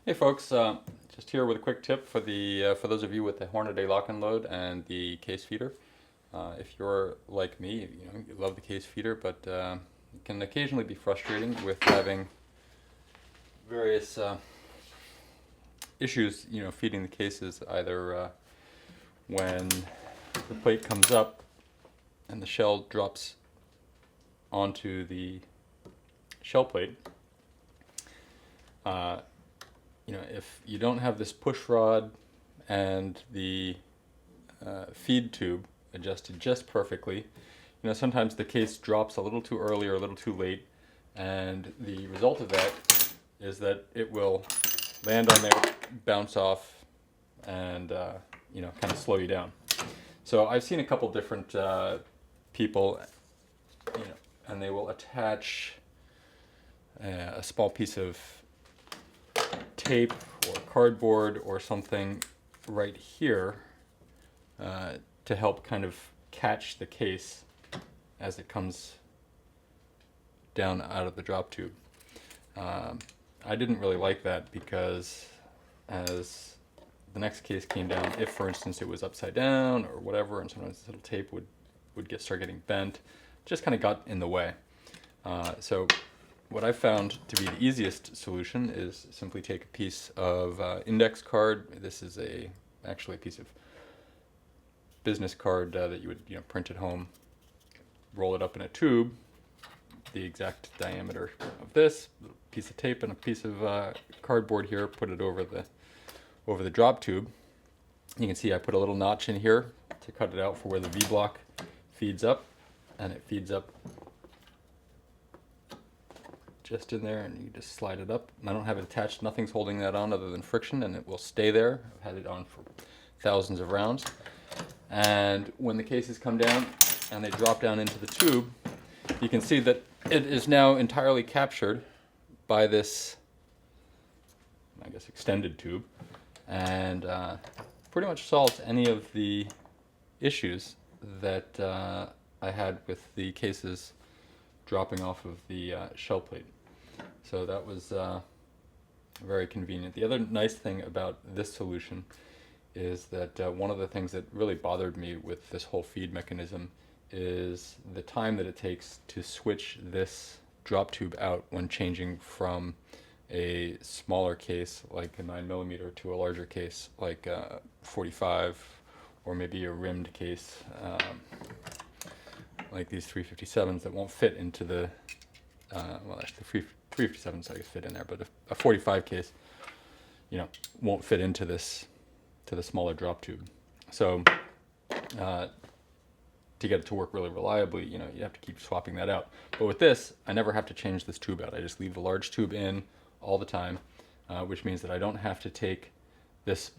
Hey folks, just here with a quick tip for for those of you with the Hornady lock and load and the case feeder. If you're like me, you love the case feeder, but it can occasionally be frustrating with having various issues, feeding the cases, either when the plate comes up and the shell drops onto the shell plate. If you don't have this push rod and the feed tube adjusted just perfectly, sometimes the case drops a little too early or a little too late, and the result of that is that it will land on there, bounce off, and kind of slow you down. So I've seen a couple different people, and they will attach a small piece of tape or cardboard or something right here to help kind of catch the case as it comes down out of the drop tube. I didn't really like that because as the next case came down, if for instance it was upside down or whatever, and sometimes this little tape would start getting bent, it just kind of got in the way. So what I've found to be the easiest solution is simply take a piece of index card. This is actually a piece of business card that you would print at home, roll it up in a tube, the exact diameter of this, a piece of tape and a piece of cardboard here, put it over the drop tube. You can see I put a little notch in here to cut it out for where the V-block feeds up, and it feeds up just in there, and you just slide it up. And I don't have it attached, nothing's holding that on other than friction, and it will stay there. I've had it on for thousands of rounds. And when the cases come down and they drop down into the tube, you can see that it is now entirely captured by this, I guess, extended tube, and pretty much solves any of the issues that I had with the cases dropping off of the shell plate. So that was very convenient. The other nice thing about this solution is that one of the things that really bothered me with this whole feed mechanism is the time that it takes to switch this drop tube out when changing from a smaller case like a 9mm to a larger case like a 45, or maybe a rimmed case like these 357s that won't fit into the well, actually 357s I guess fit in there, but a 45 case won't fit into the smaller drop tube. So to get it to work really reliably, you have to keep swapping that out. But with this, I never have to change this tube out. I just leave the large tube in all the time, which means that I don't have to take this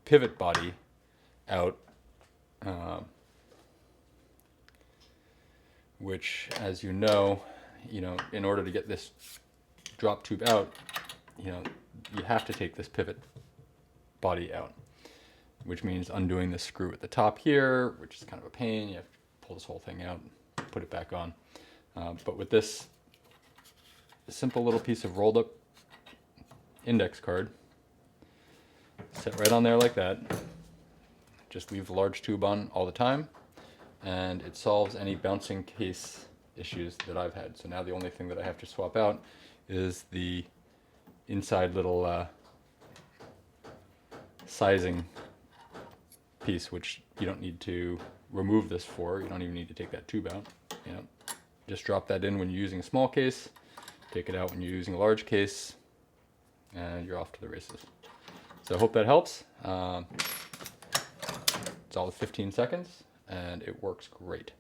pivot body out, which, as you know, in order to get this drop tube out, you have to take this pivot body out, which means undoing this screw at the top here, which is kind of a pain. You have to pull this whole thing out, put it back on. But with this simple little piece of rolled up index card, set right on there like that, just leave the large tube on all the time, and it solves any bouncing case issues that I've had. So now the only thing that I have to swap out is the inside little sizing piece, which you don't need to remove this for. You don't even need to take that tube out. Just drop that in when you're using a small case, take it out when you're using a large case, and you're off to the races. So I hope that helps. It's all 15 seconds, and it works great.